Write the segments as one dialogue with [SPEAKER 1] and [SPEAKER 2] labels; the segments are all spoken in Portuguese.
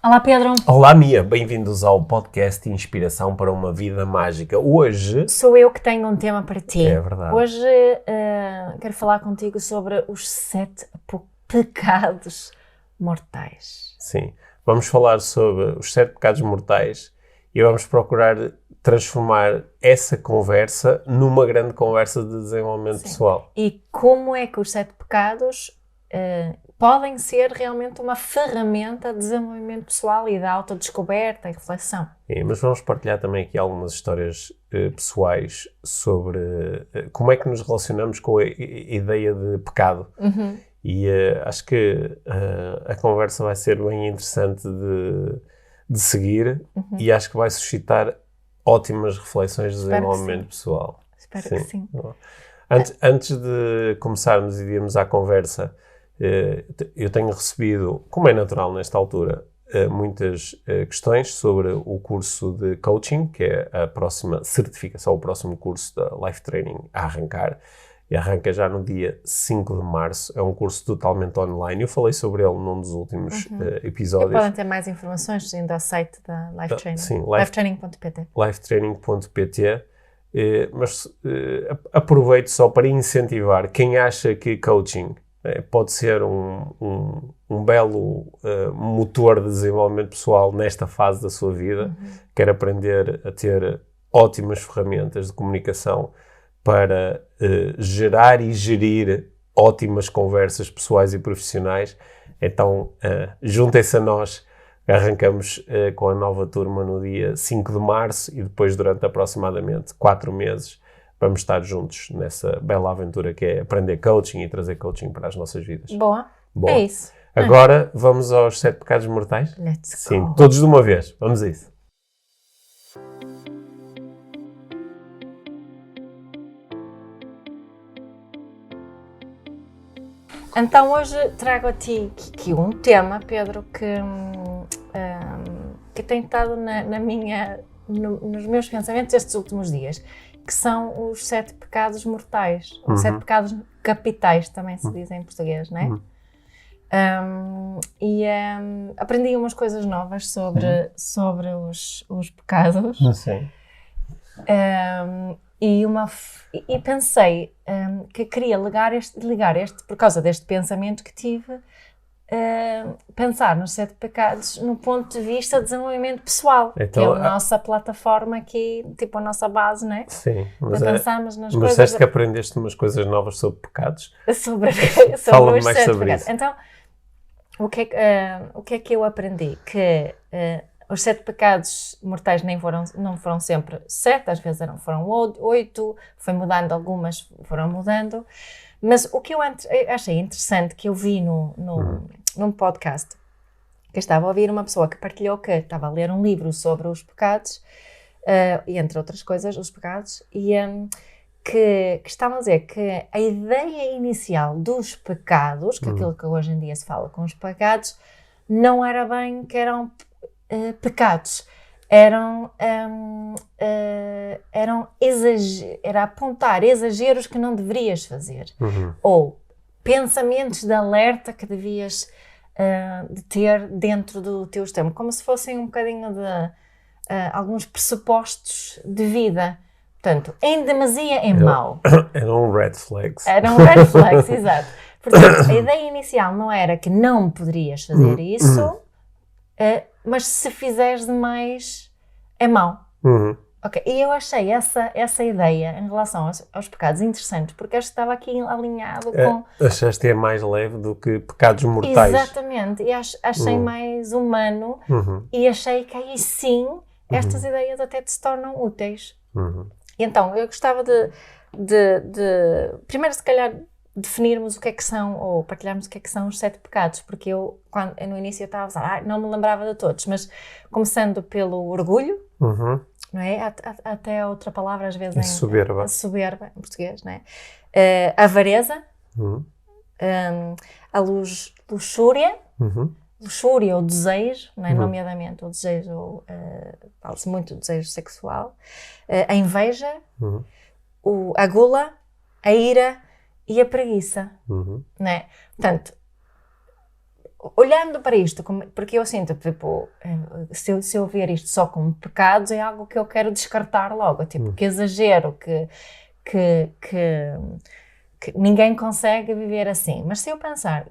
[SPEAKER 1] Olá, Pedro.
[SPEAKER 2] Olá, Mia. Bem-vindos ao podcast Inspiração para uma Vida Mágica. Hoje...
[SPEAKER 1] Sou eu que tenho um tema para ti.
[SPEAKER 2] É verdade.
[SPEAKER 1] Hoje quero falar contigo sobre os 7 pecados mortais.
[SPEAKER 2] Sim. Vamos falar sobre os 7 pecados mortais e vamos procurar transformar essa conversa numa grande conversa de desenvolvimento pessoal.
[SPEAKER 1] E como é que os 7 pecados podem ser realmente uma ferramenta de desenvolvimento pessoal e de autodescoberta e reflexão.
[SPEAKER 2] Sim, mas vamos partilhar também aqui algumas histórias pessoais sobre como é que nos relacionamos com a ideia de pecado.
[SPEAKER 1] Uhum.
[SPEAKER 2] E acho que a conversa vai ser bem interessante de seguir e acho que vai suscitar ótimas reflexões de desenvolvimento pessoal.
[SPEAKER 1] Espero que sim.
[SPEAKER 2] Antes de começarmos e de irmos à conversa, eu tenho recebido, como é natural nesta altura, muitas questões sobre o curso de coaching, que é a próxima certificação, o próximo curso da Life Training a arrancar. E arranca já no dia 5 de março. É um curso totalmente online. Eu falei sobre ele num dos últimos episódios.
[SPEAKER 1] E podem ter mais informações indo ao site da Life Training.
[SPEAKER 2] Sim,
[SPEAKER 1] lifetraining.pt.
[SPEAKER 2] lifetraining.pt. Mas aproveito só para incentivar quem acha que coaching pode ser um belo motor de desenvolvimento pessoal nesta fase da sua vida. Quer aprender a ter ótimas ferramentas de comunicação para gerar e gerir ótimas conversas pessoais e profissionais. Então, juntem-se a nós. Arrancamos com a nova turma no dia 5 de março e depois, durante aproximadamente 4 meses, vamos estar juntos nessa bela aventura que é aprender coaching e trazer coaching para as nossas vidas.
[SPEAKER 1] Boa. É isso.
[SPEAKER 2] Agora, vamos aos 7 pecados mortais?
[SPEAKER 1] Let's go.
[SPEAKER 2] Sim, todos de uma vez. Vamos a isso.
[SPEAKER 1] Então hoje trago a ti aqui um tema, Pedro, que tem estado nos meus pensamentos estes últimos dias, que são os 7 pecados mortais, os 7 pecados capitais, também se diz em português, não é? Aprendi umas coisas novas sobre os pecados.
[SPEAKER 2] Sim.
[SPEAKER 1] E pensei que queria ligar este, por causa deste pensamento que tive, pensar nos 7 pecados no ponto de vista de desenvolvimento pessoal, então, que é a nossa plataforma aqui, tipo a nossa base, não é?
[SPEAKER 2] Sim, mas
[SPEAKER 1] pensarmos nas
[SPEAKER 2] mas
[SPEAKER 1] coisas...
[SPEAKER 2] disseste que aprendeste umas coisas novas sobre pecados?
[SPEAKER 1] Sobre
[SPEAKER 2] Fala-me
[SPEAKER 1] os
[SPEAKER 2] mais
[SPEAKER 1] 7
[SPEAKER 2] sobre
[SPEAKER 1] pecados.
[SPEAKER 2] isso.
[SPEAKER 1] Então, o que é que eu aprendi? Que os 7 pecados mortais não foram sempre 7, às vezes foram 8, foi mudando, algumas foram mudando, mas o que eu achei interessante, que eu vi num podcast, que eu estava a ouvir uma pessoa que partilhou que estava a ler um livro sobre os pecados, e entre outras coisas, os pecados, e que estavam a dizer que a ideia inicial dos pecados, que aquilo que hoje em dia se fala com os pecados, não era bem que eram pecados, era apontar exageros que não deverias fazer, ou pensamentos de alerta que devias de ter dentro do teu sistema, como se fossem um bocadinho de alguns pressupostos de vida. Portanto, em demasia é mau.
[SPEAKER 2] Eram red flags.
[SPEAKER 1] Eram red flags, exato. Portanto, a ideia inicial não era que não poderias fazer isso, mas se fizeres demais, é mau. Okay. E eu achei essa ideia em relação aos pecados interessante, porque acho que estava aqui alinhado com...
[SPEAKER 2] Achaste mais leve do que pecados mortais.
[SPEAKER 1] Exatamente. E achei mais humano e achei que aí sim estas ideias até te se tornam úteis. Então, eu gostava de primeiro, se calhar, definirmos o que é que são, ou partilharmos o que é que são os 7 pecados, porque no início eu estava a usar, não me lembrava de todos, mas começando pelo orgulho, não é? Até outra palavra às vezes
[SPEAKER 2] soberba.
[SPEAKER 1] Soberba, em português, não é? Avareza, a luxúria, luxúria ou desejo, não é? Nomeadamente o desejo, fala-se muito do desejo sexual, a inveja, a gula, a ira e a preguiça, não é? Portanto, olhando para isto, porque eu sinto, tipo, se eu ver isto só como pecados, é algo que eu quero descartar logo, tipo, que exagero, que ninguém consegue viver assim. Mas se eu pensar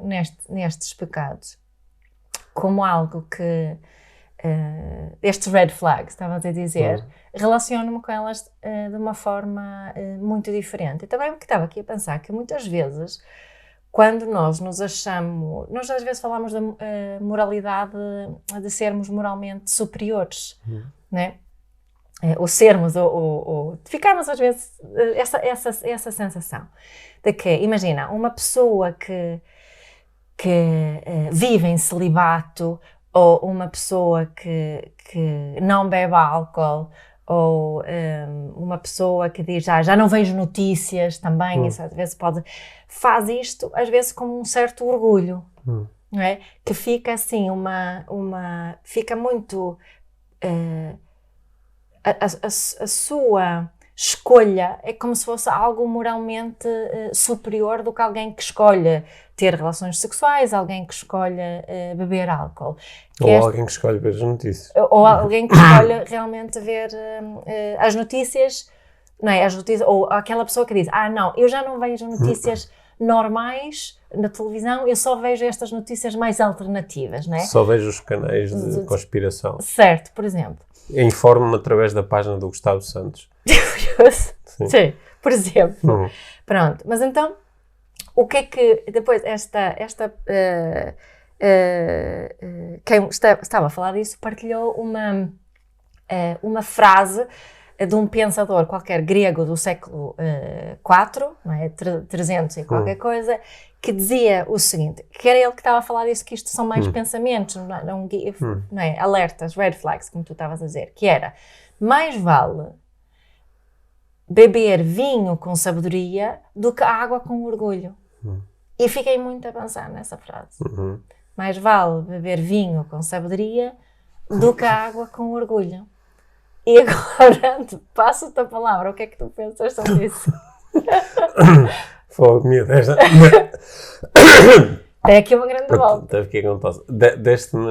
[SPEAKER 1] nestes pecados como algo que, estes red flags, estavas a dizer, relaciono-me com elas de uma forma muito diferente. E também porque estava aqui a pensar que muitas vezes, quando nós nos achamos, nós às vezes falamos da moralidade de sermos moralmente superiores, né? Ou sermos, ou ficarmos às vezes essa sensação de que, imagina, uma pessoa que vive em celibato, ou uma pessoa que não bebe álcool, ou uma pessoa que diz, já não vejo notícias também, isso às vezes faz isto às vezes com um certo orgulho, não é? Que fica assim, fica muito, a sua escolha é como se fosse algo moralmente superior do que alguém que escolhe ter relações sexuais, alguém que escolhe beber álcool.
[SPEAKER 2] Ou alguém que escolhe ver as notícias.
[SPEAKER 1] Ou alguém que escolhe realmente ver as notícias, não é? As notícias, ou aquela pessoa que diz, não, eu já não vejo notícias normais na televisão, eu só vejo estas notícias mais alternativas, não é?
[SPEAKER 2] Só vejo os canais de conspiração.
[SPEAKER 1] Certo, por exemplo.
[SPEAKER 2] Informo-me através da página do Gustavo Santos.
[SPEAKER 1] Sim, por exemplo. Pronto, mas então, o que é que depois quem estava a falar disso partilhou uma frase de um pensador qualquer grego do século IV, não é? 300 e qualquer coisa, que dizia o seguinte, que era ele que estava a falar disso, que isto são mais pensamentos, não é? Alertas, red flags, como tu estavas a dizer, que era, mais vale beber vinho com sabedoria do que água com orgulho. E fiquei muito a pensar nessa frase. Mais vale beber vinho com sabedoria do que água com orgulho. E agora passo-te a palavra, o que é que tu pensas sobre isso?
[SPEAKER 2] Fogo, minha desta.
[SPEAKER 1] Tem aqui uma grande volta.
[SPEAKER 2] Deve que acontece. Deste-me,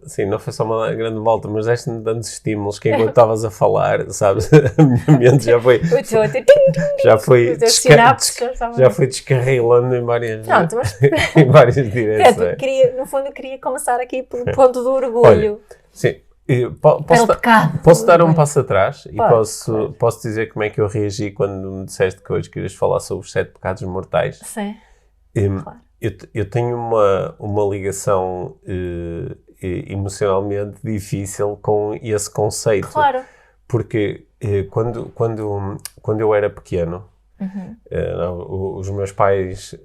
[SPEAKER 2] sim, não foi só uma grande volta, mas deste-me tantos estímulos que enquanto estavas a falar, sabes, a minha mente já foi descarrilando em várias, em várias direções.
[SPEAKER 1] No fundo, queria começar aqui pelo ponto do orgulho.
[SPEAKER 2] Olha, sim. Posso dar um passo atrás e posso dizer como é que eu reagi quando me disseste que hoje querias falar sobre os 7 pecados mortais?
[SPEAKER 1] Sim, claro.
[SPEAKER 2] Eu tenho uma ligação emocionalmente difícil com esse conceito.
[SPEAKER 1] Claro.
[SPEAKER 2] Porque quando eu era pequeno, os meus pais,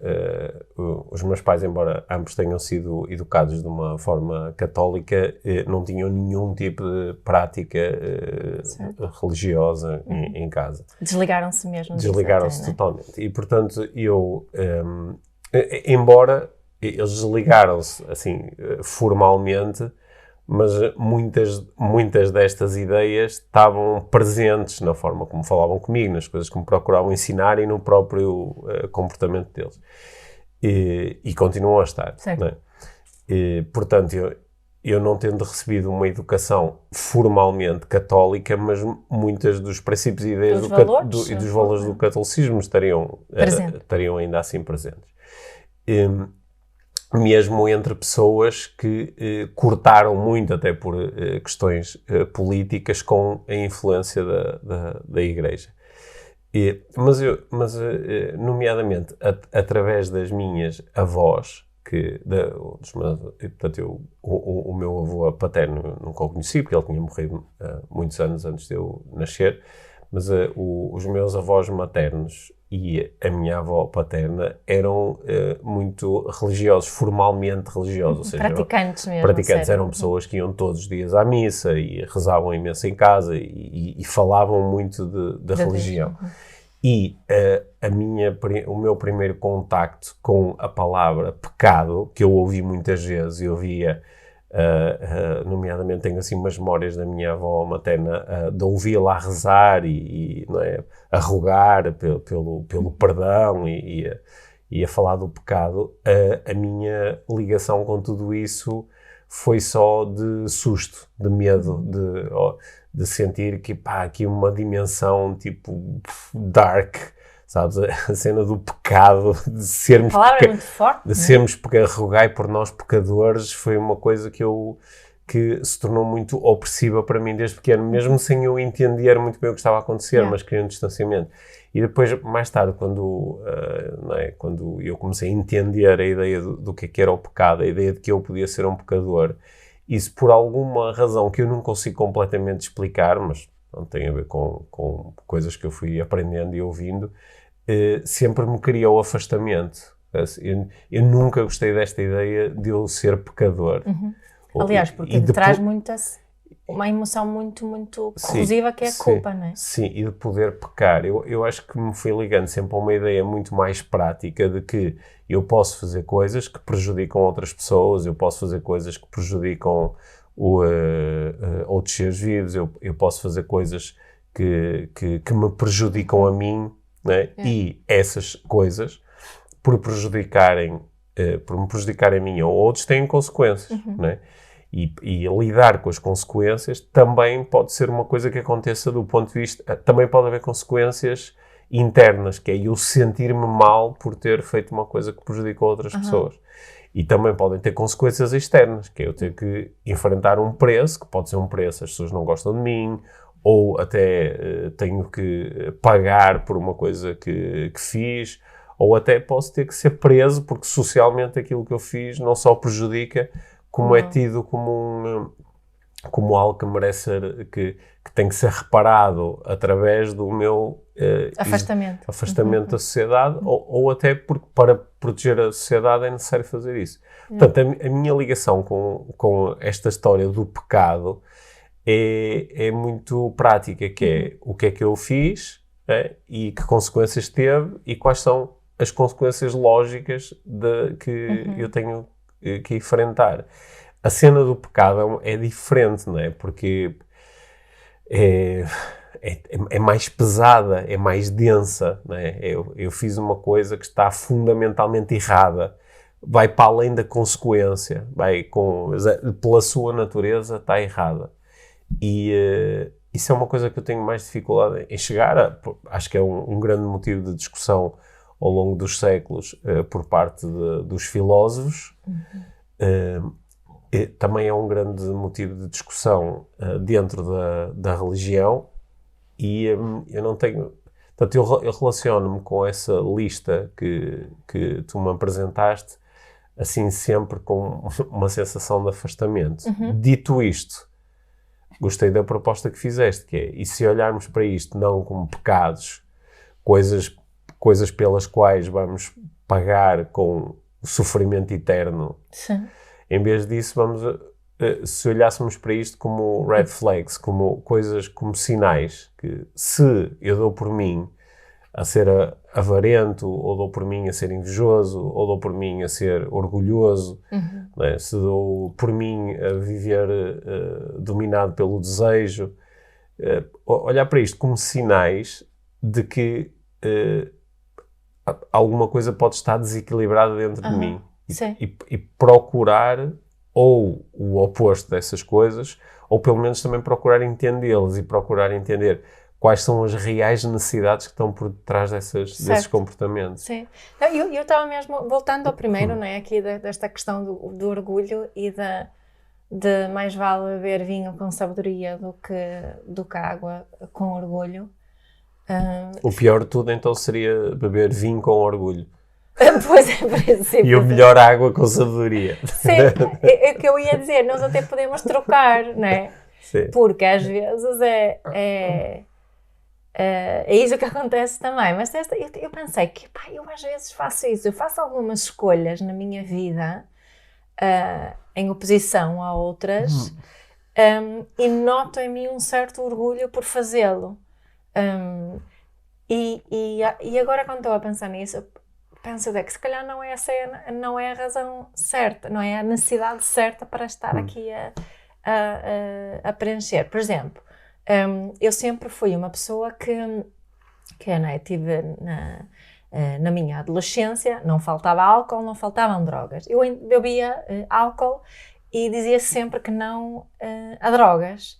[SPEAKER 2] embora ambos tenham sido educados de uma forma católica, não tinham nenhum tipo de prática religiosa em casa.
[SPEAKER 1] Desligaram-se mesmo.
[SPEAKER 2] Desligaram-se totalmente. E, portanto, eu, embora eles desligaram-se, assim, formalmente, mas muitas destas ideias estavam presentes na forma como falavam comigo, nas coisas que me procuravam ensinar e no próprio comportamento deles. E continuam a estar. Não é? Portanto, eu não tendo recebido uma educação formalmente católica, mas muitos dos princípios e ideias e dos valores do catolicismo estariam ainda assim presentes. Mesmo entre pessoas que cortaram muito, até por questões políticas, com a influência da Igreja. Mas nomeadamente, através das minhas avós, portanto, o meu avô paterno nunca o conheci, porque ele tinha morrido muitos anos antes de eu nascer, mas os meus avós maternos e a minha avó paterna eram muito religiosos, formalmente religiosos. Ou seja,
[SPEAKER 1] praticantes mesmo.
[SPEAKER 2] Praticantes, eram pessoas que iam todos os dias à missa e rezavam imenso em casa e falavam muito de religião. E o meu primeiro contacto com a palavra pecado, que eu ouvi muitas vezes, eu via, nomeadamente tenho assim umas memórias da minha avó materna, de ouvi-la a rezar e não é, a rogar pelo perdão e e a falar do pecado, a minha ligação com tudo isso foi só de susto, de medo, de sentir que, pá, aqui uma dimensão, tipo, dark, sabes? A cena do pecado, de sermos...
[SPEAKER 1] A palavra é muito forte,
[SPEAKER 2] de sermos, rogai por nós pecadores, foi uma coisa que se tornou muito opressiva para mim desde pequeno, mesmo sem eu entender muito bem o que estava a acontecer, mas queria um distanciamento. E depois, mais tarde, quando eu comecei a entender a ideia do que era o pecado, a ideia de que eu podia ser um pecador, isso por alguma razão que eu não consigo completamente explicar, mas não tem a ver com coisas que eu fui aprendendo e ouvindo, sempre me criou afastamento. Eu nunca gostei desta ideia de eu ser pecador.
[SPEAKER 1] Aliás, porque traz uma emoção muito, muito corrosiva, que é a culpa, não é?
[SPEAKER 2] Sim, e de poder pecar. Eu acho que me fui ligando sempre a uma ideia muito mais prática de que eu posso fazer coisas que prejudicam outras pessoas, eu posso fazer coisas que prejudicam outros seres vivos, eu posso fazer coisas que me prejudicam a mim, né? E essas coisas, por me prejudicarem a mim ou outros, têm consequências, né? E lidar com as consequências também pode ser uma coisa que aconteça do ponto de vista... Também pode haver consequências internas, que é eu sentir-me mal por ter feito uma coisa que prejudicou outras pessoas. E também podem ter consequências externas, que é eu ter que enfrentar um preço, que pode ser um preço, as pessoas não gostam de mim, ou até tenho que pagar por uma coisa que fiz, ou até posso ter que ser preso, porque socialmente aquilo que eu fiz não só prejudica, como é tido como algo que merece ser, que tem que ser reparado através do meu afastamento da sociedade, ou até porque para proteger a sociedade é necessário fazer isso. Portanto, a minha ligação com esta história do pecado é muito prática, que é o que eu fiz, e que consequências teve e quais são as consequências lógicas que eu tenho que enfrentar. A cena do pecado é diferente, não é? Porque é mais pesada, é mais densa, não é? Eu fiz uma coisa que está fundamentalmente errada, vai para além da consequência, pela sua natureza está errada. E isso é uma coisa que eu tenho mais dificuldade em chegar acho que é um grande motivo de discussão ao longo dos séculos por parte dos filósofos. Também é um grande motivo de discussão dentro da religião, e eu não tenho... Portanto, eu relaciono-me com essa lista que tu me apresentaste, assim, sempre com uma sensação de afastamento. Dito isto, gostei da proposta que fizeste, que é, e se olharmos para isto não como pecados, coisas pelas quais vamos pagar com sofrimento eterno.
[SPEAKER 1] Sim.
[SPEAKER 2] Em vez disso, se olhássemos para isto como red flags, como coisas, como sinais, que se eu dou por mim a ser avarento, ou dou por mim a ser invejoso, ou dou por mim a ser orgulhoso, né? Se dou por mim a viver dominado pelo desejo, olhar para isto como sinais de que alguma coisa pode estar desequilibrada dentro de mim. E procurar ou o oposto dessas coisas, ou pelo menos também procurar entendê-las e procurar entender quais são as reais necessidades que estão por detrás desses comportamentos.
[SPEAKER 1] Sim. Eu estava mesmo, voltando ao primeiro, né, aqui desta questão do orgulho e de mais vale beber vinho com sabedoria do que água com orgulho.
[SPEAKER 2] O pior de tudo então seria beber vinho com orgulho.
[SPEAKER 1] Pois é, princípio.
[SPEAKER 2] E o melhor, água com sabedoria.
[SPEAKER 1] Sim, é o que eu ia dizer, nós até podemos trocar, não é?
[SPEAKER 2] Sim.
[SPEAKER 1] Porque às vezes é isso que acontece também. Mas eu pensei que, pá, eu às vezes faço isso, eu faço algumas escolhas na minha vida em oposição a outras e noto em mim um certo orgulho por fazê-lo. E agora quando estou a pensar nisso, penso que se calhar não é a razão certa, não é a necessidade certa para estar aqui a preencher. Por exemplo, eu sempre fui uma pessoa que né, tive na minha adolescência, não faltava álcool, não faltavam drogas. Eu bebia álcool e dizia sempre que não a drogas.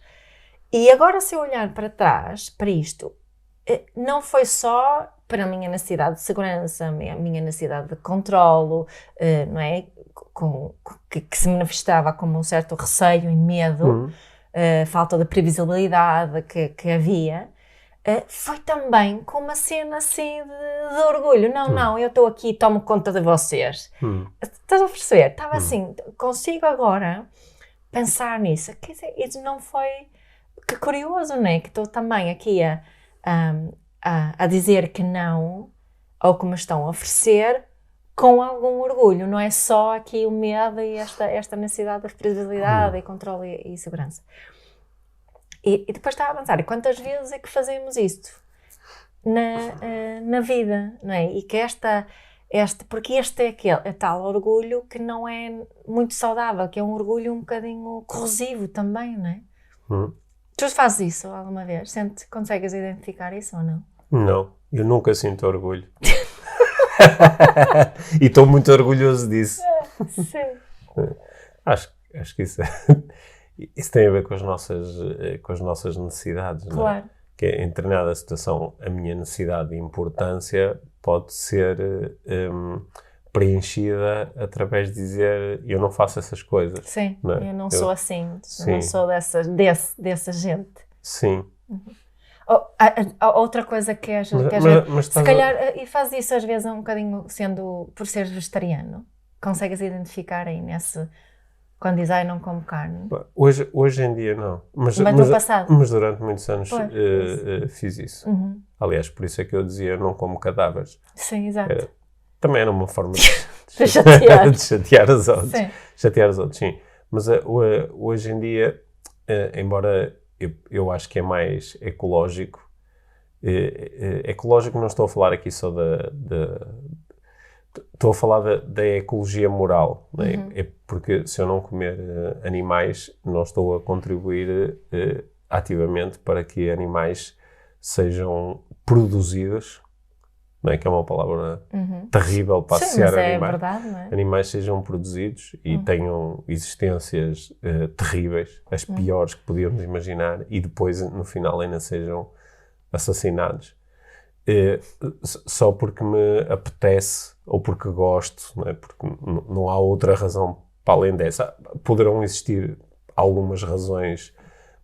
[SPEAKER 1] E agora, se eu olhar para trás, para isto, não foi só para a minha necessidade de segurança, a minha necessidade de controlo, não é? Que se manifestava como um certo receio e medo, falta de previsibilidade que havia. Foi também com uma cena assim de orgulho. Não, eu estou aqui e tomo conta de vocês. Estás a perceber? Estava assim, consigo agora pensar nisso. Quer dizer, isso não foi... Que curioso, não é? Que estou também aqui a dizer que não ao que me estão a oferecer com algum orgulho. Não é só aqui o medo e esta necessidade de previsibilidade e controle e segurança. E depois estava a pensar, quantas vezes é que fazemos isto na vida, não é? E que porque este é tal orgulho que não é muito saudável, que é um orgulho um bocadinho corrosivo também, não é? Tu fazes isso alguma vez? Consegues identificar isso ou não?
[SPEAKER 2] Não, eu nunca sinto orgulho. E estou muito orgulhoso disso.
[SPEAKER 1] Sim.
[SPEAKER 2] Acho que isso tem a ver com as nossas necessidades,
[SPEAKER 1] Claro.
[SPEAKER 2] não é? Que em determinada situação a minha necessidade de importância pode ser preenchida através de dizer eu não faço essas coisas.
[SPEAKER 1] Sim,
[SPEAKER 2] não é?
[SPEAKER 1] eu não sou assim,
[SPEAKER 2] Sim.
[SPEAKER 1] eu não sou dessa gente.
[SPEAKER 2] Sim.
[SPEAKER 1] Outra coisa que és
[SPEAKER 2] mas
[SPEAKER 1] se calhar, e faz isso às vezes um bocadinho por seres vegetariano, consegues identificar aí nesse, quando diz não como carne.
[SPEAKER 2] Hoje em dia não, mas
[SPEAKER 1] no passado.
[SPEAKER 2] Mas durante muitos anos fiz isso. Aliás, por isso é que eu dizia não como cadáveres.
[SPEAKER 1] Sim, exato.
[SPEAKER 2] Também era uma forma de
[SPEAKER 1] chatear
[SPEAKER 2] os outros.
[SPEAKER 1] Sim.
[SPEAKER 2] Chatear os outros, sim. Mas hoje em dia, embora eu acho que é mais ecológico, ecológico não estou a falar aqui só estou a falar da ecologia moral, não é? É porque se eu não comer animais, não estou a contribuir ativamente para que animais sejam produzidos, não é? Que é uma palavra terrível para associar a animais.
[SPEAKER 1] É verdade, não é?
[SPEAKER 2] Animais sejam produzidos e tenham existências terríveis, as piores que podíamos imaginar, e depois no final ainda sejam assassinados. Só porque me apetece ou porque gosto, não é? Porque não há outra razão para além dessa. Poderão existir algumas razões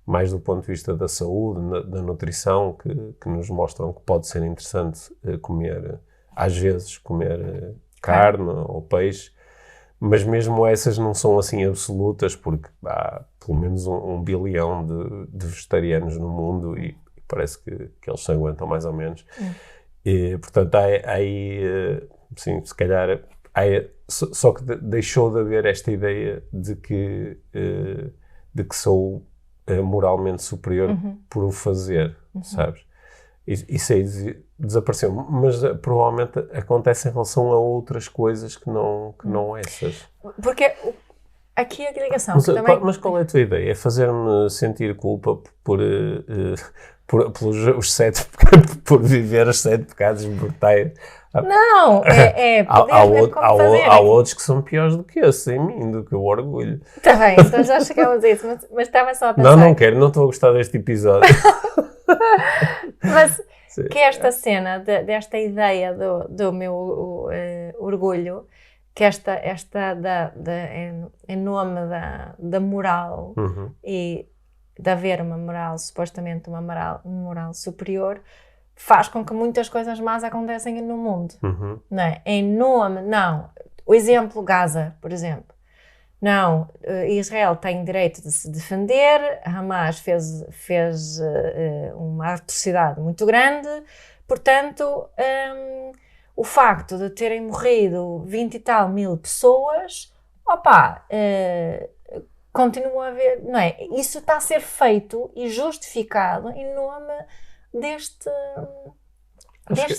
[SPEAKER 2] mais do ponto de vista da saúde, da nutrição, que nos mostram que pode ser interessante às vezes comer carne ou peixe, mas mesmo essas não são assim absolutas, porque há pelo menos 1 bilhão de vegetarianos no mundo e parece que eles se aguentam mais ou menos. E, portanto, há aí, sim, se calhar, só que deixou de haver esta ideia de que sou moralmente superior por o fazer, sabes? Isso aí desapareceu, mas provavelmente acontece em relação a outras coisas que não essas.
[SPEAKER 1] Porque aqui a ligação
[SPEAKER 2] mas qual é a tua ideia? É fazer-me sentir culpa por viver os 7 pecados mortais?
[SPEAKER 1] Não,
[SPEAKER 2] há outros que são piores do que esse em mim, do que o orgulho.
[SPEAKER 1] Está bem, então já chegamos a isso, mas estava só a pensar.
[SPEAKER 2] Não estou a gostar deste episódio.
[SPEAKER 1] Mas que esta cena, desta ideia do meu orgulho, que em nome da moral e de haver uma moral, supostamente uma moral superior, faz com que muitas coisas más acontecem no mundo, não é? O exemplo Gaza, por exemplo. Não, Israel tem direito de se defender, Hamas fez uma atrocidade muito grande, portanto, o facto de terem morrido 20 e tal mil pessoas, continua a haver, não é? Isso está a ser feito e justificado em nome deste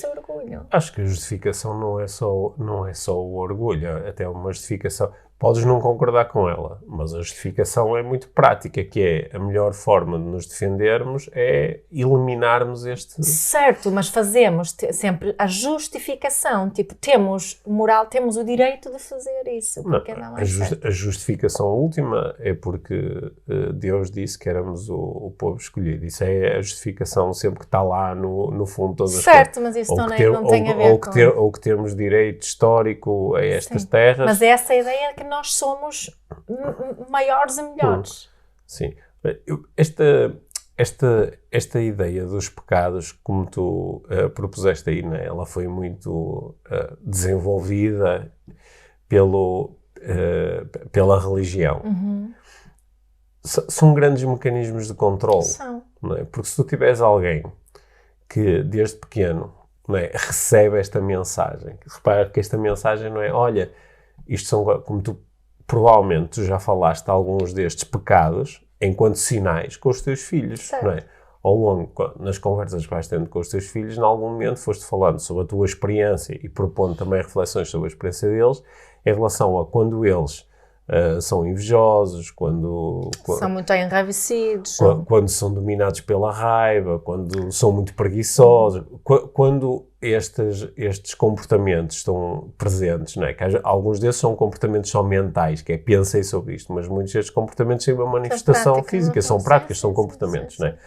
[SPEAKER 1] orgulho.
[SPEAKER 2] Acho que a justificação não é só o orgulho, até uma justificação. podes não concordar com ela, mas a justificação é muito prática, que é a melhor forma de nos defendermos é eliminarmos este...
[SPEAKER 1] Certo, mas fazemos sempre a justificação, tipo, temos moral, temos o direito de fazer isso, porque não é certo.
[SPEAKER 2] A justificação última é porque Deus disse que éramos o povo escolhido. Isso é a justificação sempre que está lá no fundo de todas as coisas.
[SPEAKER 1] Certo, mas isso não tem a ver com...
[SPEAKER 2] Ou que temos direito histórico a estas terras.
[SPEAKER 1] Mas essa ideia é que nós somos maiores e melhores.
[SPEAKER 2] Sim. Esta ideia dos pecados, como tu propuseste aí, né, ela foi muito desenvolvida pela religião. São grandes mecanismos de controle. Não é? Porque se tu tiveres alguém que desde pequeno, não é, recebe esta mensagem, repara que esta mensagem não é, olha, isto são, como tu provavelmente tu já falaste alguns destes pecados enquanto sinais com os teus filhos, não é? Ao longo, nas conversas que vais tendo com os teus filhos, em algum momento foste falando sobre a tua experiência e propondo também reflexões sobre a experiência deles em relação a quando eles são invejosos, quando
[SPEAKER 1] são muito enraivecidos,
[SPEAKER 2] quando são dominados pela raiva, quando são muito preguiçosos, quando estes comportamentos estão presentes, não é? Que alguns desses são comportamentos só mentais, que é pensem sobre isto, mas muitos destes comportamentos têm uma manifestação física, são práticas, são comportamentos, não é?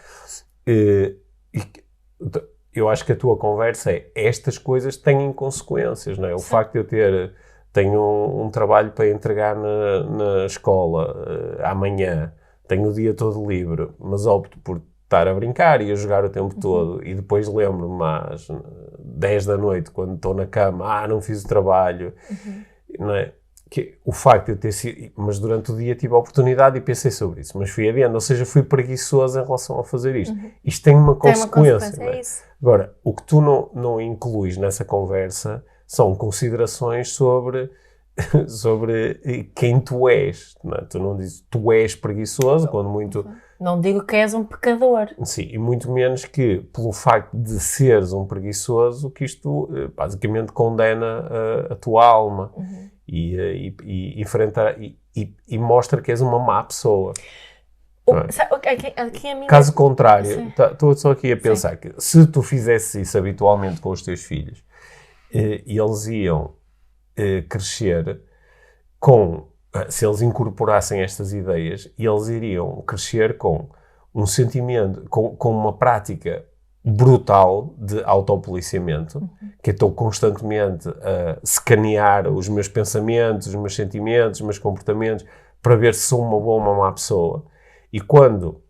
[SPEAKER 2] Eu acho que a tua conversa é estas coisas têm consequências, não é? O facto de eu tenho um trabalho para entregar na escola amanhã, tenho o dia todo livre, mas opto por estar a brincar e a jogar o tempo todo e depois lembro-me às 10 da noite, quando estou na cama, não fiz o trabalho, não é? Que o facto de eu ter sido... Mas durante o dia tive a oportunidade e pensei sobre isso, mas fui adiante, ou seja, fui preguiçoso em relação a fazer isto. Isto tem uma consequência, não é? Agora, o que tu não incluís nessa conversa são considerações sobre quem tu és. Não é? Tu não dizes tu és preguiçoso, quando muito...
[SPEAKER 1] Não digo que és um pecador.
[SPEAKER 2] Sim, e muito menos que, pelo facto de seres um preguiçoso, que isto basicamente condena a tua alma e mostra que és uma má pessoa. Caso contrário, estou só aqui a pensar que se tu fizesses isso habitualmente com os teus filhos, eles iam crescer se eles incorporassem estas ideias, eles iriam crescer com um sentimento, com uma prática brutal de autopoliciamento, que eu estou constantemente a escanear os meus pensamentos, os meus sentimentos, os meus comportamentos, para ver se sou uma boa ou uma má pessoa. E quando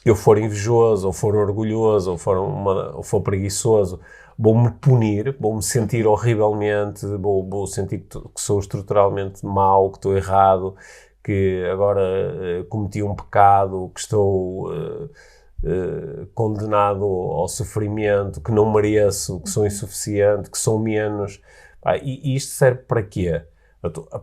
[SPEAKER 2] eu for invejoso, ou for orgulhoso, ou for preguiçoso, vou-me punir, vou-me sentir horrivelmente, vou sentir que sou estruturalmente mau, que estou errado, que agora cometi um pecado, que estou condenado ao sofrimento, que não mereço, que sou insuficiente, que sou menos. E isto serve para quê?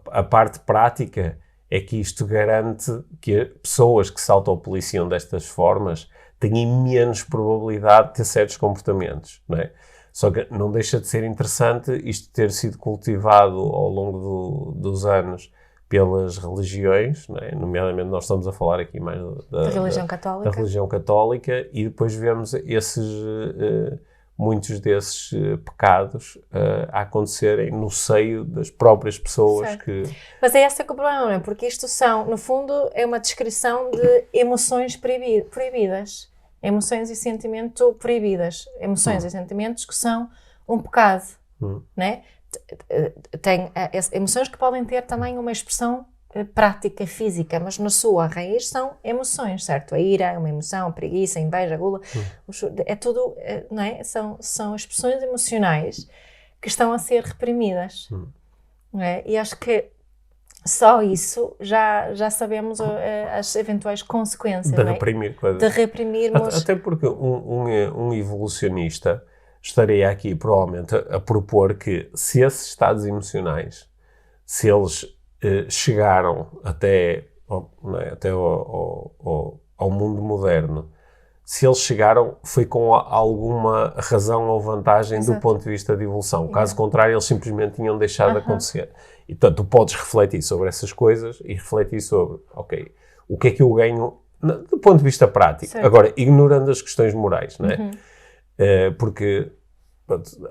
[SPEAKER 2] A parte prática é que isto garante que pessoas que se autopoliciam destas formas têm menos probabilidade de ter certos comportamentos, não é? Só que não deixa de ser interessante isto ter sido cultivado ao longo dos anos pelas religiões, não é? Nomeadamente nós estamos a falar aqui mais da religião católica, e depois vemos muitos desses pecados a acontecerem no seio das próprias pessoas.
[SPEAKER 1] Mas é esse que é o problema, não é? Porque isto no fundo, é uma descrição de emoções proibidas. Emoções e sentimento proibidas. Emoções e sentimentos que são um pecado, né? Tem emoções que podem ter também uma expressão prática, física, mas na sua raiz são emoções, certo? A ira é uma emoção, a preguiça, a inveja, a gula, é tudo, não é? São expressões emocionais que estão a ser reprimidas, não é? E acho que só isso já sabemos as eventuais consequências,
[SPEAKER 2] de
[SPEAKER 1] não é? De reprimirmos.
[SPEAKER 2] Até porque um evolucionista estaria aqui provavelmente a propor que se esses estados emocionais, se eles até ao mundo moderno, se eles chegaram, foi com alguma razão ou vantagem do ponto de vista de evolução. Caso contrário, eles simplesmente tinham deixado de acontecer. E, portanto, tu podes refletir sobre essas coisas e refletir sobre, ok, o que é que eu ganho do ponto de vista prático. Certo. Agora, ignorando as questões morais, não é? Porque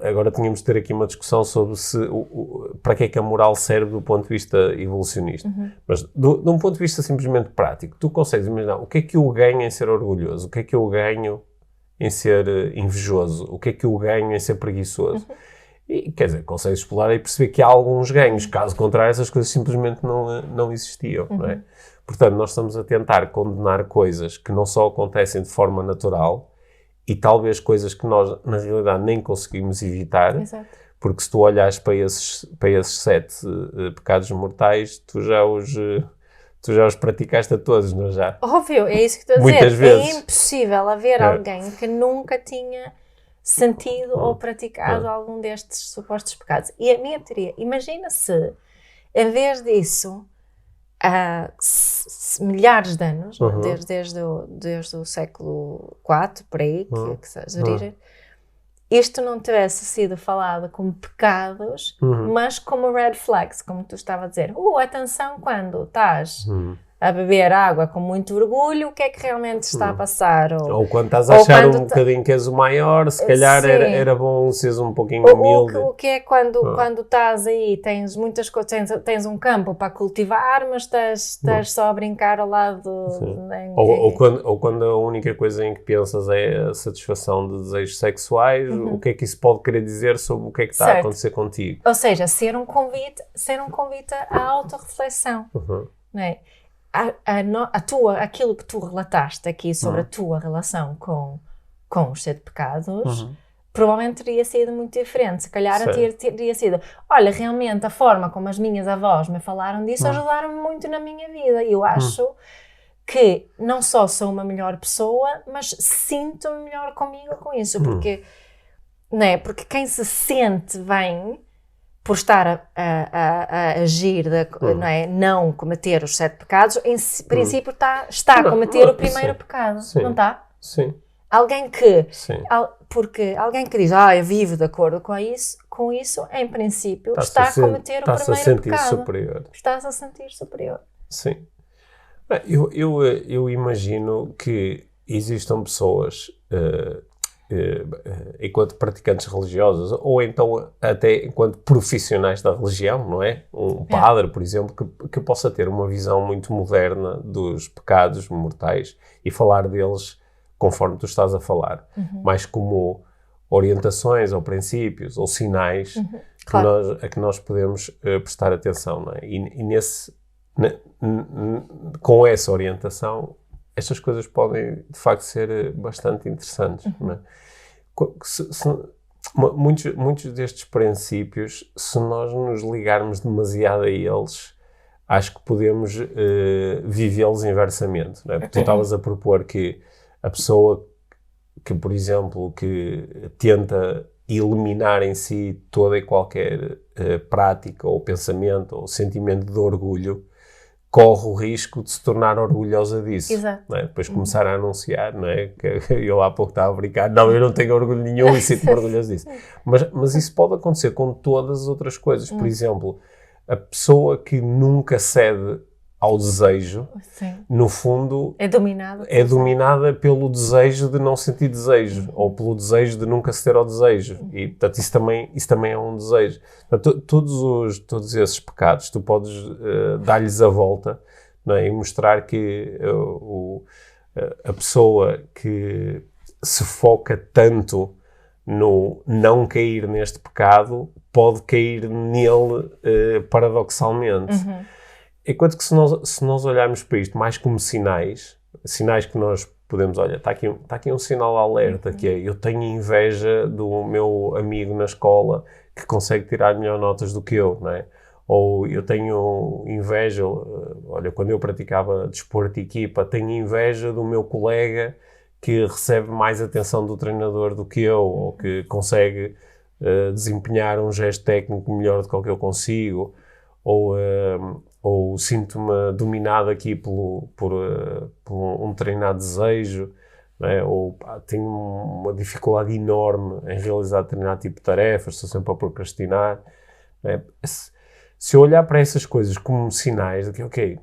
[SPEAKER 2] agora tínhamos de ter aqui uma discussão sobre para que é que a moral serve do ponto de vista evolucionista. Mas, de um ponto de vista simplesmente prático, tu consegues imaginar o que é que eu ganho em ser orgulhoso? O que é que eu ganho em ser invejoso? O que é que eu ganho em ser preguiçoso? E, quer dizer, consegues explorar e perceber que há alguns ganhos. Caso contrário, essas coisas simplesmente não existiam, não é? Portanto, nós estamos a tentar condenar coisas que não só acontecem de forma natural e talvez coisas que nós, na realidade, nem conseguimos evitar. Exato. Porque se tu olhares para esses 7 pecados mortais, tu já os praticaste a todos, não é já?
[SPEAKER 1] Óbvio, é isso que estou a dizer. Muitas vezes. É impossível haver alguém que nunca tinha sentido ou praticado algum destes supostos pecados. E a minha teoria, imagina se, em vez disso, há milhares de anos, desde o século IV, por aí, que seja origem, isto não tivesse sido falado como pecados, mas como red flags, como tu estava a dizer. Atenção quando estás a beber água com muito orgulho, o que é que realmente está a passar?
[SPEAKER 2] Ou quando estás a achar um bocadinho que és o maior, se calhar era bom seres um pouquinho humilde.
[SPEAKER 1] O que é quando estás aí, tens muitas coisas, tens um campo para cultivar, mas estás só a brincar ao lado...
[SPEAKER 2] Ou quando a única coisa em que pensas é a satisfação de desejos sexuais, o que é que isso pode querer dizer sobre o que é que está a acontecer contigo?
[SPEAKER 1] Ou seja, ser um convite à autorreflexão, não é? Aquilo que tu relataste aqui sobre a tua relação com os 7 pecados, provavelmente teria sido muito diferente. Se calhar teria sido, olha, realmente a forma como as minhas avós me falaram disso ajudaram-me muito na minha vida. E eu acho que não só sou uma melhor pessoa, mas sinto-me melhor comigo com isso. Porque, não é? Porque quem se sente bem por estar a agir, não é? Não cometer os 7 pecados, em princípio está a cometer o primeiro pecado, não está?
[SPEAKER 2] Sim.
[SPEAKER 1] Alguém que diz, eu vivo de acordo com isso, em princípio, está a cometer o primeiro pecado.
[SPEAKER 2] Superior.
[SPEAKER 1] Estás a sentir superior.
[SPEAKER 2] Sim. Eu imagino que existam pessoas... enquanto praticantes religiosos ou então até enquanto profissionais da religião, não é? Um padre, por exemplo, que possa ter uma visão muito moderna dos pecados mortais e falar deles conforme tu estás a falar, mais como orientações ou princípios ou sinais a que nós podemos prestar atenção, não é? Com essa orientação estas coisas podem, de facto, ser bastante interessantes. Não é? Muitos destes princípios, se nós nos ligarmos demasiado a eles, acho que podemos vivê-los inversamente. Não é? Porque tu estavas a propor que a pessoa que, por exemplo, que tenta eliminar em si toda e qualquer prática ou pensamento ou sentimento de orgulho, corre o risco de se tornar orgulhosa disso.
[SPEAKER 1] Exato.
[SPEAKER 2] Não é? Depois começar a anunciar, não é? Que eu há pouco estava a brincar, não, eu não tenho orgulho nenhum e sinto-me orgulhoso disso. Mas isso pode acontecer com todas as outras coisas. Por exemplo, a pessoa que nunca cede ao desejo, no fundo,
[SPEAKER 1] é
[SPEAKER 2] dominada pelo desejo de não sentir desejo, ou pelo desejo de nunca ceder ao desejo. E, portanto, isso também é um desejo. Portanto, todos esses pecados, tu podes dar-lhes a volta, não é? E mostrar que a pessoa que se foca tanto no não cair neste pecado, pode cair nele paradoxalmente. Enquanto que se nós olharmos para isto mais como sinais que nós podemos, olha, está aqui um sinal de alerta, que é, eu tenho inveja do meu amigo na escola que consegue tirar melhor notas do que eu, não é? Ou eu tenho inveja, olha, quando eu praticava desporto de equipa, tenho inveja do meu colega que recebe mais atenção do treinador do que eu, ou que consegue desempenhar um gesto técnico melhor do que o que eu consigo, ou sinto-me dominado aqui por um treinado desejo. não é? Ou tenho uma dificuldade enorme em realizar determinado tipo de tarefas, estou sempre a procrastinar. Não é? Se eu olhar para essas coisas como sinais de que, ok,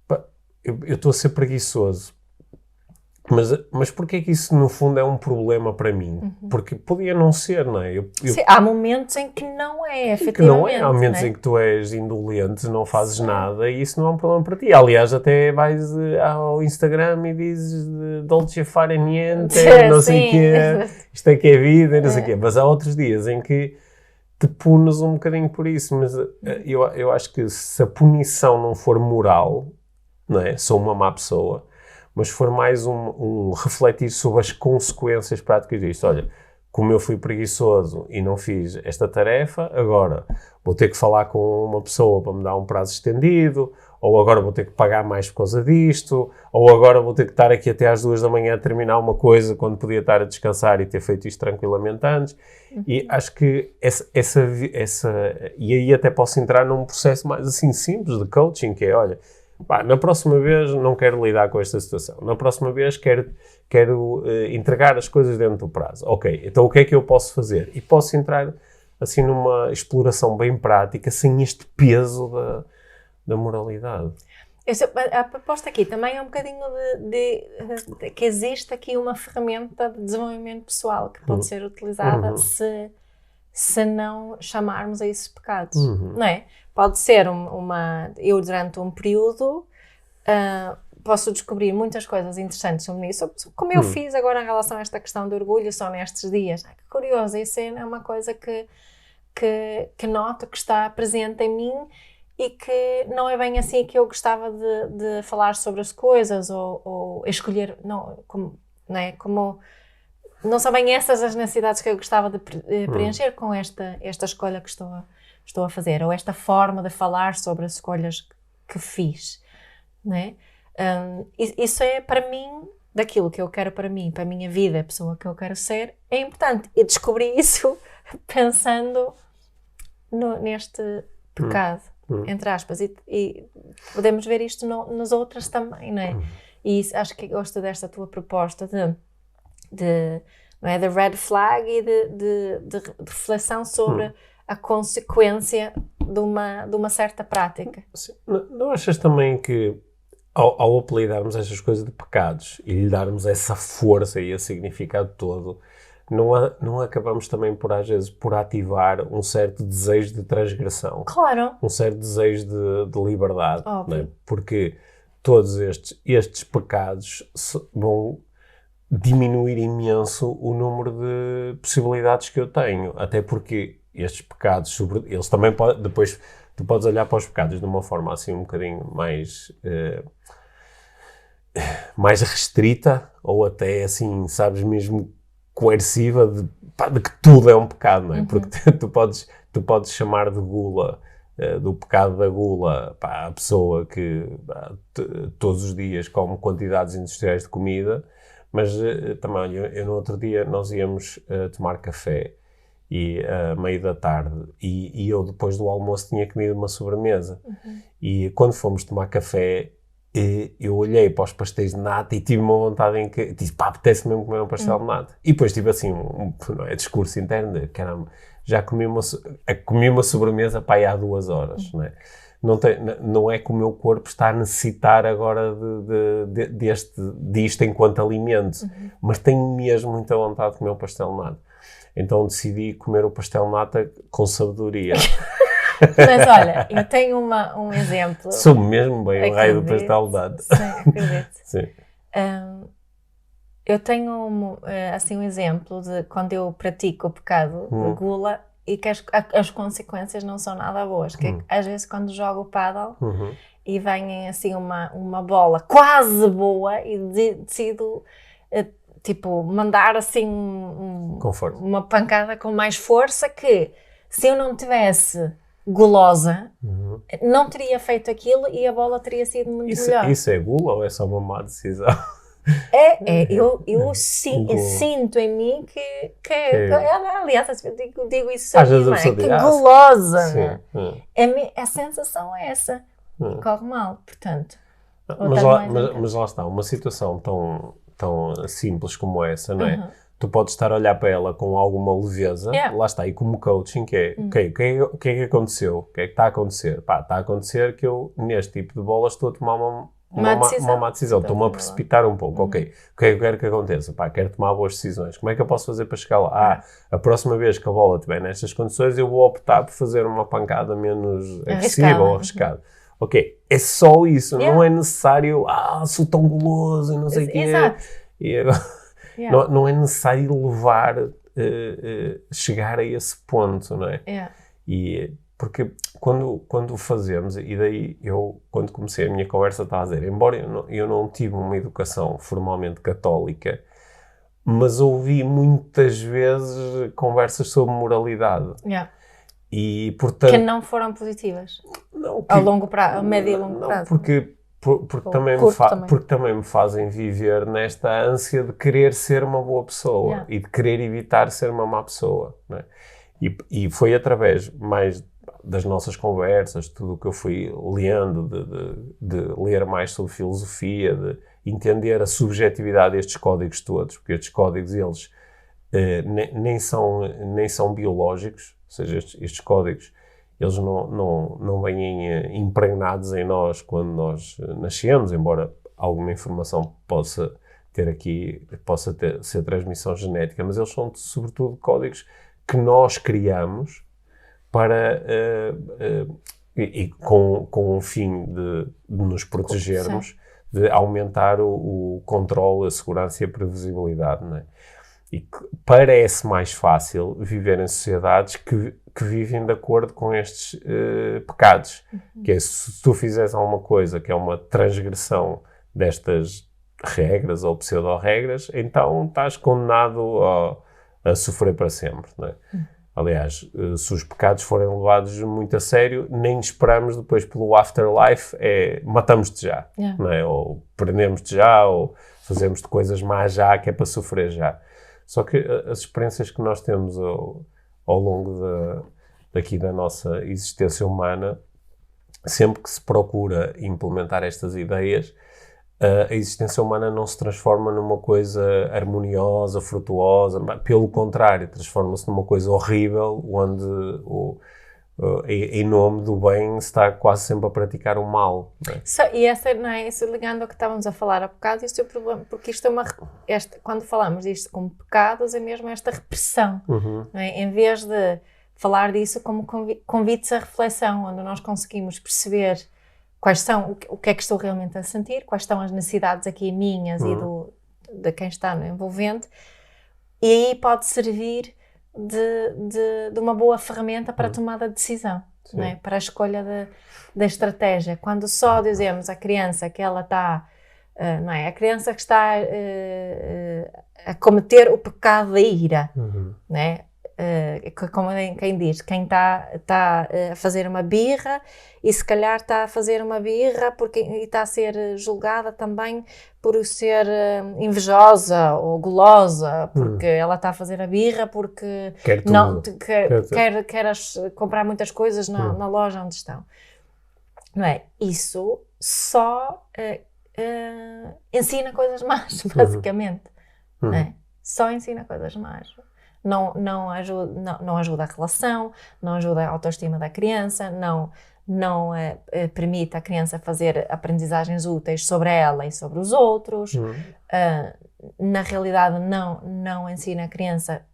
[SPEAKER 2] pá, eu estou a ser preguiçoso, mas porquê é que isso no fundo é um problema para mim? Porque podia não ser, não é?
[SPEAKER 1] Sim, há momentos em que não é,
[SPEAKER 2] Que não
[SPEAKER 1] efetivamente.
[SPEAKER 2] é. Há momentos em que tu és indolente, não fazes nada e isso não é um problema para ti. Aliás, até vais ao Instagram e dizes dolce fare niente, não sei o quê, isto é que é vida, não sei o quê. Mas há outros dias em que te punes um bocadinho por isso. Mas eu acho que se a punição não for moral, não é? Sou uma má pessoa, mas for mais um refletir sobre as consequências práticas disto. Olha, como eu fui preguiçoso e não fiz esta tarefa, agora vou ter que falar com uma pessoa para me dar um prazo estendido, ou agora vou ter que pagar mais por causa disto, ou agora vou ter que estar aqui até às 2 da manhã a terminar uma coisa quando podia estar a descansar e ter feito isto tranquilamente antes. E acho que e aí até posso entrar num processo mais assim simples de coaching, que é, olha, na próxima vez não quero lidar com esta situação. Na próxima vez quero entregar as coisas dentro do prazo. Ok, então o que é que eu posso fazer? E posso entrar assim numa exploração bem prática, sem este peso da moralidade.
[SPEAKER 1] A proposta aqui também é um bocadinho de que existe aqui uma ferramenta de desenvolvimento pessoal que pode ser utilizada se não chamarmos a esses pecados, não é? Pode ser eu durante um período posso descobrir muitas coisas interessantes sobre isso, como eu fiz agora em relação a esta questão do orgulho só nestes dias. Que curioso, isso é uma coisa que noto que está presente em mim e que não é bem assim que eu gostava de falar sobre as coisas ou escolher, não são bem essas as necessidades que eu gostava de preencher com esta escolha que estou a fazer, ou esta forma de falar sobre as escolhas que fiz, não é? Isso é para mim, daquilo que eu quero para mim, para a minha vida, a pessoa que eu quero ser, é importante. E descobri isso pensando neste pecado, entre aspas, e podemos ver isto nas outras também, não é? E acho que gosto desta tua proposta não é, de red flag e de reflexão sobre a consequência de uma certa prática.
[SPEAKER 2] Sim. Não achas também que ao apelidarmos estas coisas de pecados e lhe darmos essa força e esse significado todo, não acabamos também às vezes por ativar um certo desejo de transgressão?
[SPEAKER 1] Claro.
[SPEAKER 2] Um certo desejo de liberdade.
[SPEAKER 1] Óbvio.
[SPEAKER 2] Não é? Porque todos estes pecados vão diminuir imenso o número de possibilidades que eu tenho. Até porque estes pecados, eles também podem, depois tu podes olhar para os pecados de uma forma assim um bocadinho mais restrita, ou até assim, sabes, mesmo coerciva, de que tudo é um pecado, não é? Porque tu podes chamar de gula, do pecado da gula, a pessoa que todos os dias come quantidades industriais de comida, mas também, olha, eu no outro dia nós íamos tomar café e meio da tarde e eu depois do almoço tinha comido uma sobremesa e quando fomos tomar café eu olhei para os pastéis de nata e tive uma vontade em que disse, apetece mesmo comer um pastel de nata e depois tive assim não é, discurso interno de caramba, já comi uma sobremesa aí há 2 horas, não é? Não é que o meu corpo está a necessitar agora disto enquanto alimento, mas tenho mesmo muita vontade de comer o pastel de nata. Então decidi comer o pastel de nata com sabedoria.
[SPEAKER 1] Mas olha, eu tenho um exemplo.
[SPEAKER 2] Sou mesmo bem o raio do pastel de nata.
[SPEAKER 1] Sim, acredito.
[SPEAKER 2] Sim.
[SPEAKER 1] Eu tenho assim um exemplo de quando eu pratico o pecado de gula e que as consequências não são nada boas. Que às vezes quando jogo o paddle e vem assim uma bola quase boa e decido tipo mandar assim uma pancada com mais força que se eu não tivesse gulosa não teria feito aquilo e a bola teria sido muito melhor.
[SPEAKER 2] Isso é gula ou é só uma má decisão?
[SPEAKER 1] Eu sinto em mim que aliás, eu digo isso
[SPEAKER 2] às vezes
[SPEAKER 1] que gulosa,
[SPEAKER 2] sim,
[SPEAKER 1] a sensação é essa e corre mal, portanto. Ou estás mais
[SPEAKER 2] Mas lá está, uma situação tão simples como essa, não é?
[SPEAKER 1] Uhum.
[SPEAKER 2] Tu podes estar a olhar para ela com alguma leveza,
[SPEAKER 1] Yeah.
[SPEAKER 2] lá está, e como coaching, que é, ok, o que é que aconteceu? O que é que está a acontecer? Pá, está a acontecer que eu, neste tipo de bolas, estou a tomar uma má decisão, estou-me a precipitar um pouco, ok, o que é que eu quero que aconteça? Pá, quero tomar boas decisões, como é que eu posso fazer para chegar lá? A próxima vez que a bola estiver nestas condições, eu vou optar por fazer uma pancada menos agressiva ou arriscada. Ok, é só isso, não é necessário, sou tão guloso e não sei o quê.
[SPEAKER 1] Exato.
[SPEAKER 2] E agora, não é necessário levar, chegar a esse ponto, não é? E, porque quando o fazemos, e daí eu, quando comecei a minha conversa, estava a dizer, embora eu não tive uma educação formalmente católica, mas ouvi muitas vezes conversas sobre moralidade. E, portanto,
[SPEAKER 1] que não foram positivas ao longo prazo, ao médio e longo prazo.
[SPEAKER 2] Porque também me fazem viver nesta ânsia de querer ser uma boa pessoa e de querer evitar ser uma má pessoa, não é? E foi através mais das nossas conversas, tudo o que eu fui lendo, de ler mais sobre filosofia, de entender a subjetividade destes códigos todos, porque estes códigos, eles nem são biológicos, ou seja, estes códigos, eles não vêm impregnados em nós quando nós nascemos, embora alguma informação possa ser transmissão genética, mas eles são sobretudo códigos que nós criamos para e com o fim de nos protegermos, de aumentar o controle, a segurança e a previsibilidade, não é? E que parece mais fácil viver em sociedades que vivem de acordo com estes pecados. Que é, se tu fizeres alguma coisa que é uma transgressão destas regras ou pseudo-regras, então estás condenado a sofrer para sempre, não é? Aliás, se os pecados forem levados muito a sério, nem esperamos depois pelo afterlife, matamos-te já, não é? Ou prendemos-te já, ou fazemos-te coisas más já, que é para sofrer já. Só que as experiências que nós temos ao longo da nossa existência humana, sempre que se procura implementar estas ideias, a existência humana não se transforma numa coisa harmoniosa, frutuosa, pelo contrário, transforma-se numa coisa horrível, onde em nome do bem se está quase sempre a praticar o mal. Não é?
[SPEAKER 1] E essa, não é? Isso ligando ao que estávamos a falar há bocado, isto é o problema, porque isto é quando falamos disto como pecados, é mesmo esta repressão, não é? Em vez de falar disso como convites à reflexão, onde nós conseguimos perceber quais são, o que é que estou realmente a sentir, quais são as necessidades aqui minhas e de quem está no envolvente, e aí pode servir de uma boa ferramenta para a tomada de decisão, não é? Para a escolha da estratégia. Quando só dizemos à criança que ela está, não é? A criança que está a cometer o pecado da ira, não é? Como quem diz, quem está a fazer uma birra e se calhar está a fazer uma birra e está a ser julgada também por ser invejosa ou gulosa, porque ela está a fazer a birra porque quer comprar muitas coisas na loja onde estão, não é? Isso só ensina coisas más, basicamente, não é? Só ensina coisas más. Não ajuda a relação, não ajuda a autoestima da criança, não permite à criança fazer aprendizagens úteis sobre ela e sobre os outros. Na realidade, não ensina a criança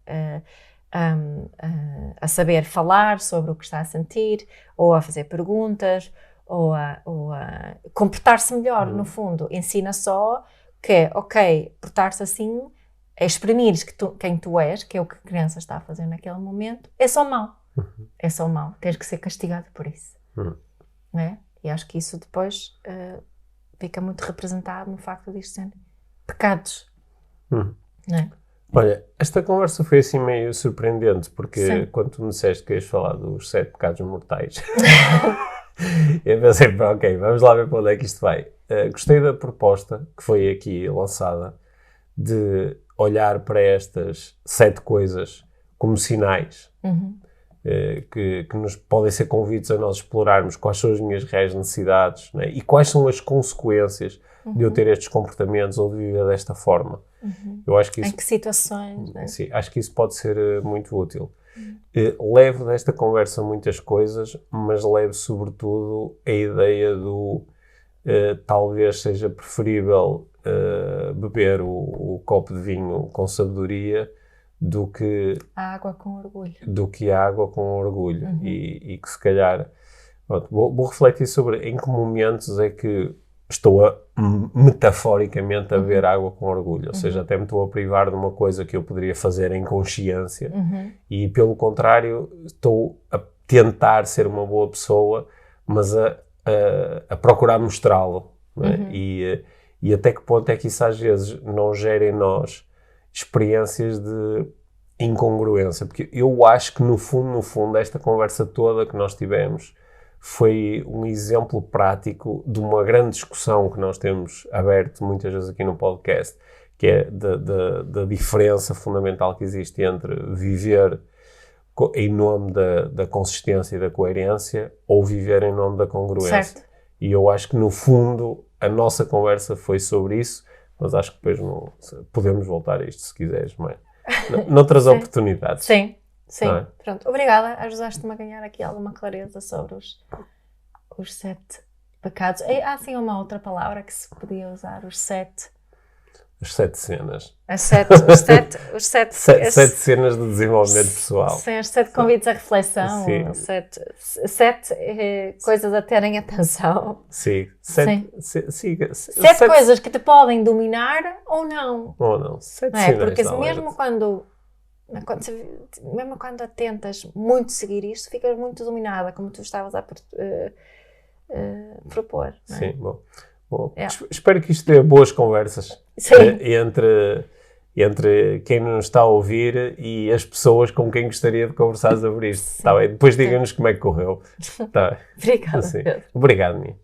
[SPEAKER 1] a saber falar sobre o que está a sentir, ou a fazer perguntas, ou a comportar-se melhor, no fundo. Ensina só que, ok, portar-se assim, exprimires quem tu és, que é o que a criança está a fazer naquele momento, é só mau. É só mau. Tens que ser castigado por isso. Não é? E acho que isso depois fica muito representado no facto disto serem pecados. Não é?
[SPEAKER 2] Olha, esta conversa foi assim meio surpreendente, porque quando tu me disseste que ias falar dos 7 pecados mortais, eu pensei, ok, vamos lá ver para onde é que isto vai. Gostei da proposta que foi aqui lançada, de olhar para estas 7 coisas como sinais que nos podem ser convites a nós explorarmos quais são as minhas reais necessidades, né? E quais são as consequências de eu ter estes comportamentos ou de viver desta forma. Eu acho que isso,
[SPEAKER 1] em que situações, né?
[SPEAKER 2] sim, acho que isso pode ser muito útil. Levo desta conversa muitas coisas, mas levo sobretudo a ideia do talvez seja preferível beber o copo de vinho com sabedoria do que
[SPEAKER 1] A água com orgulho.
[SPEAKER 2] a água com orgulho. E que se calhar pronto, vou refletir sobre em que momentos é que estou metaforicamente a beber água com orgulho, ou seja, até me estou a privar de uma coisa que eu poderia fazer em consciência e pelo contrário estou a tentar ser uma boa pessoa, mas a procurar mostrá-lo, não é? E até que ponto é que isso às vezes não gera em nós experiências de incongruência, porque eu acho que no fundo esta conversa toda que nós tivemos foi um exemplo prático de uma grande discussão que nós temos aberto muitas vezes aqui no podcast, que é da diferença fundamental que existe entre viver em nome da consistência e da coerência ou viver em nome da congruência.
[SPEAKER 1] Certo.
[SPEAKER 2] E eu acho que no fundo a nossa conversa foi sobre isso, mas acho que depois podemos voltar a isto se quiseres, mas noutras oportunidades.
[SPEAKER 1] Sim. Sim,
[SPEAKER 2] Não é?
[SPEAKER 1] pronto. Obrigada. Ajudaste-me a ganhar aqui alguma clareza sobre os 7 pecados. Há sim uma outra palavra que se podia usar, os 7.
[SPEAKER 2] As 7 cenas.
[SPEAKER 1] Os 7
[SPEAKER 2] 7 cenas de desenvolvimento pessoal.
[SPEAKER 1] Sim, os 7 convites à reflexão. 7 coisas a terem atenção.
[SPEAKER 2] Sim.
[SPEAKER 1] 7
[SPEAKER 2] 7
[SPEAKER 1] coisas que te podem dominar ou não.
[SPEAKER 2] Ou não. 7
[SPEAKER 1] Não é?
[SPEAKER 2] sinais
[SPEAKER 1] Porque
[SPEAKER 2] de alerta.
[SPEAKER 1] mesmo quando atentas muito seguir isto, ficas muito dominada, como tu estavas a propor. Não é?
[SPEAKER 2] Sim, bom. Espero que isto dê boas conversas entre quem nos está a ouvir e as pessoas com quem gostaria de conversar sobre isto. Tá bem? Depois digam-nos como é que correu. Tá.
[SPEAKER 1] Obrigada.
[SPEAKER 2] Obrigado, Mia.